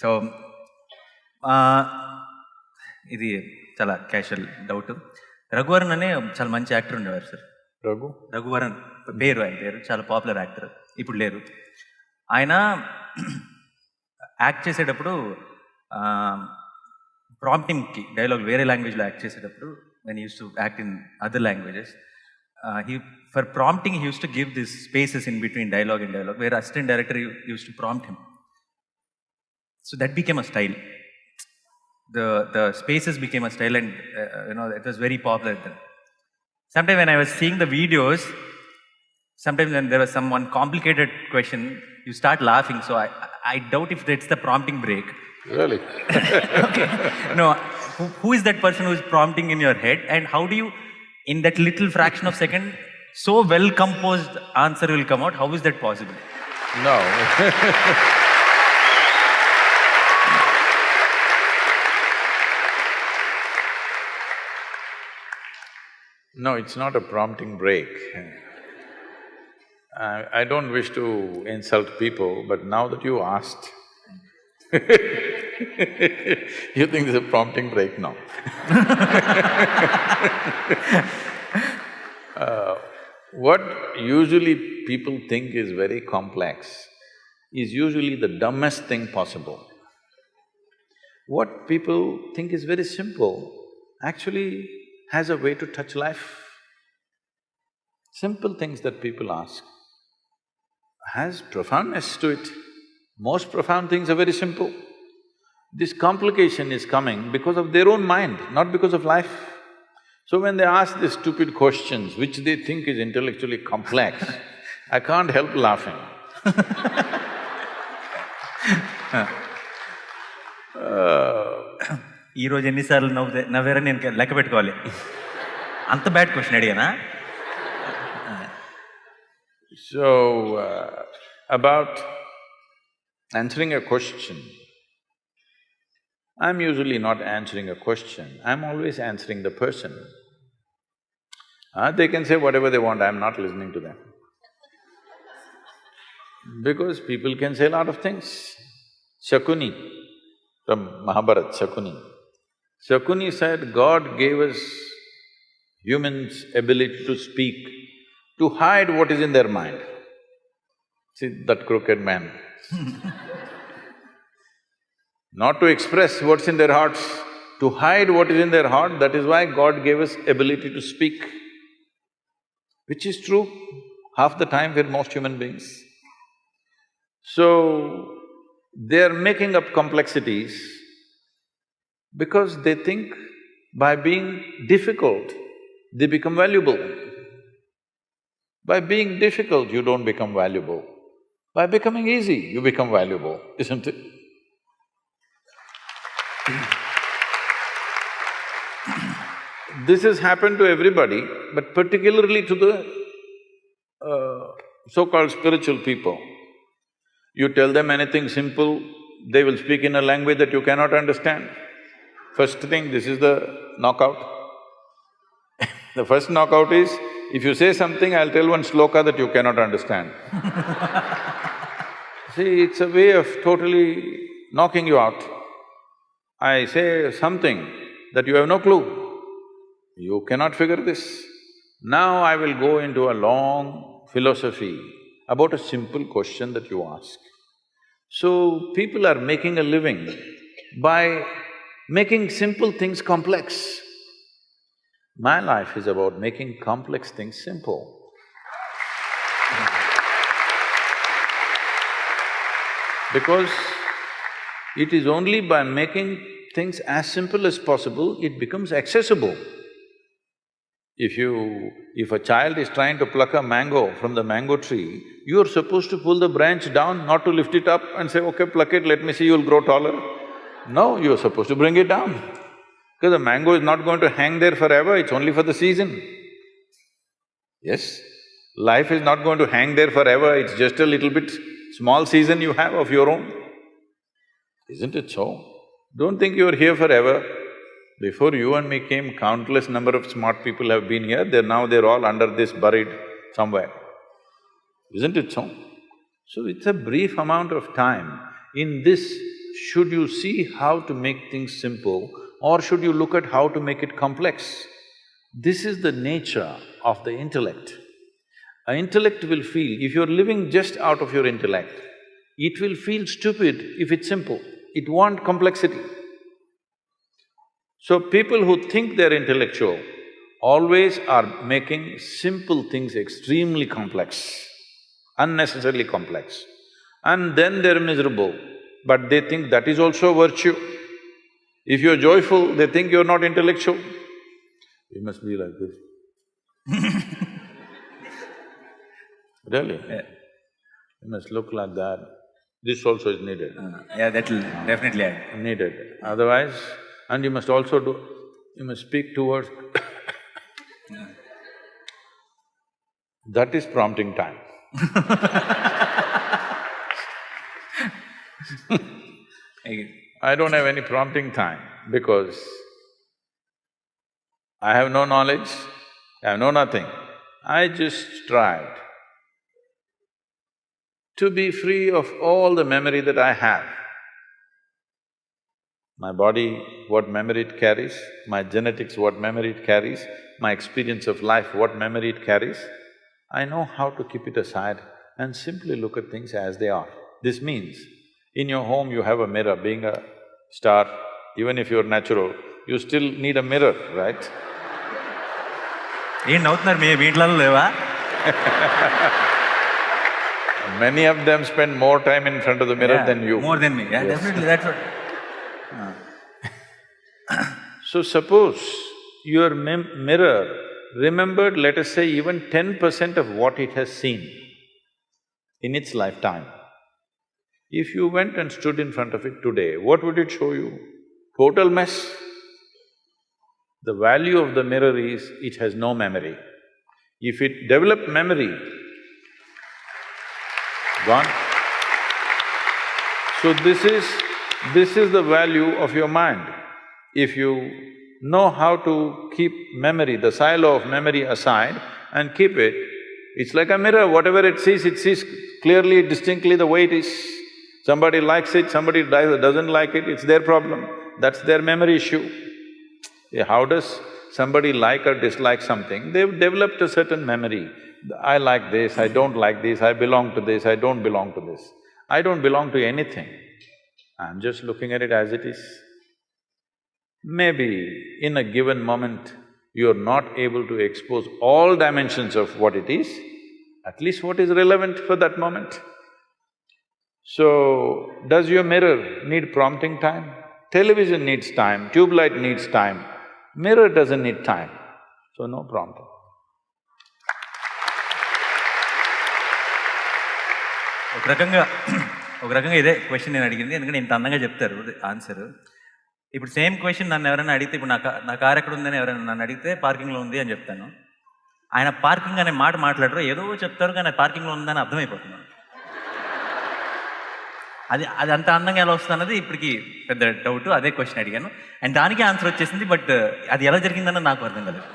So ఇది చాలా casual doubt. Raghuvaran అనే చాలా మంచి యాక్టర్ ఉండేవారు సార్. రఘువరన్ పేరు, ఆయన పేరు చాలా పాపులర్ యాక్టర్, ఇప్పుడు లేరు. ఆయన యాక్ట్ చేసేటప్పుడు ప్రాంప్టింగ్కి డైలాగ్ వేరే లాంగ్వేజ్లో యాక్ట్ చేసేటప్పుడు when he used to act in other languages, for prompting he used to give these spaces in between dialogue and dialogue where assistant director used to prompt him. So that became a style. The spaces became a style, and it was very popular then. Sometimes when I was seeing the videos, sometimes when there was some one complicated question, you start laughing. So I doubt if that's the prompting break. Really? Okay. No, who is that person who is prompting in your head, and how do you, in that little fraction of second, so well composed answer will come out? How is that possible? No. No, it's not a prompting break. I don't wish to insult people, but now that you asked, you think there's a prompting break now? What usually people think is very complex is usually the dumbest thing possible. What people think is very simple actually has a way to touch life. Simple things that people ask has profoundness to it. Most profound things are very simple. This complication is coming because of their own mind, not because of life. So when they ask these stupid questions, which they think is intellectually complex, I can't help laughing. ఈరోజు ఎన్నిసార్లు నవ్వారని నేను లెక్క పెట్టుకోవాలి, అంత bad question అడిగానా? So, about answering a question, I'm usually not answering a question, I'm always answering the person. They can say whatever they want, I'm not listening to them. Because people can say a lot of things. Shakuni, from Mahabharata, Shakuni said, God gave us humans ability to speak, to hide what is in their mind. See that crooked man. Not to express what's in their hearts, to hide what is in their heart, that is why God gave us ability to speak. Which is true half the time for most human beings. So, they're making up complexities because they think by being difficult, they become valuable. By being difficult, you don't become valuable. By becoming easy, you become valuable, isn't it? This has happened to everybody, but particularly to the so-called spiritual people. You tell them anything simple, they will speak in a language that you cannot understand. First thing, this is the knockout. The first knockout is, if you say something, I'll tell one sloka that you cannot understand. See, it's a way of totally knocking you out. I say something that you have no clue, you cannot figure this. Now I will go into a long philosophy about a simple question that you ask. So, people are making a living by making simple things complex. My life is about making complex things simple. Because it is only by making things as simple as possible, it becomes accessible. If a child is trying to pluck a mango from the mango tree, you are supposed to pull the branch down, not to lift it up and say, okay, pluck it, let me see, you'll grow taller. No, you are supposed to bring it down. Because the mango is not going to hang there forever, it's only for the season. Yes, life is not going to hang there forever, it's just a little bit small season you have of your own. Isn't it so? Don't think you're here forever. Before you and me came, countless number of smart people have been here, they're all under this buried somewhere. Isn't it so? So it's a brief amount of time. In this should you see how to make things simple or should you look at how to make it complex? This is the nature of the intellect. An intellect will feel, if you're living just out of your intellect, it will feel stupid if it's simple. It wants complexity. So people who think they're intellectual always are making simple things extremely complex, unnecessarily complex. And then they're miserable, but they think that is also a virtue. If you're joyful, they think you're not intellectual. You must be like this. Really? Yeah. You must look like that. This also is needed. Yeah, that will definitely add. Needed. Otherwise, and you must also you must speak towards that is prompting time. I don't have any prompting time because I have no knowledge, I have no nothing. I just tried to be free of all the memory that I have. My body, what memory it carries, my genetics, what memory it carries, my experience of life, what memory it carries, I know how to keep it aside and simply look at things as they are. This means, in your home you have a mirror, being a star, even if you're natural, you still need a mirror, right? ఏం నవ్వుతున్నారు మీ ఇంట్లో లేవా? Many of them spend more time in front of the mirror than you. More than me, yeah, Yes. definitely, that's what… So suppose your mirror remembered, let us say, even 10% of what it has seen in its lifetime. If you went and stood in front of it today, what would it show you? Total mess. The value of the mirror is, it has no memory. If it developed memory, gone. So this is the value of your mind. If you know how to keep memory, the silo of memory aside and keep it, it's like a mirror, whatever it sees clearly, distinctly the way it is. Somebody likes it, somebody doesn't like it, it's their problem, that's their memory issue. How does somebody like or dislike something? They've developed a certain memory. I like this, I don't like this, I belong to this, I don't belong to this. I don't belong to anything, I'm just looking at it as it is. Maybe in a given moment, you're not able to expose all dimensions of what it is, at least what is relevant for that moment. So, does your mirror need prompting time? Television needs time, tube light needs time, mirror doesn't need time, so no prompting. ఒక రకంగా ఇదే question నేను అడిగింది, ఎందుకంటే ఇంత అందంగా చెప్తారు answer. ఇప్పుడు సేమ్ క్వశ్చన్ నన్ను ఎవరైనా అడిగితే, ఇప్పుడు నా కార్ ఎక్కడ ఉందని ఎవరైనా నన్ను అడిగితే పార్కింగ్లో ఉంది అని చెప్తాను. ఆయన పార్కింగ్ అనే మాట మాట్లాడరు, ఏదో చెప్తారు కానీ పార్కింగ్లో ఉందని అర్థమైపోతున్నాను. అది అంత అందంగా ఎలా వస్తుంది అన్నది ఇప్పటికి పెద్ద డౌట్. అదే క్వశ్చన్ అడిగాను అండ్ దానికి ఆన్సర్ వచ్చేసింది, బట్ అది ఎలా జరిగిందన్నది నాకు అర్థం కాలేదు.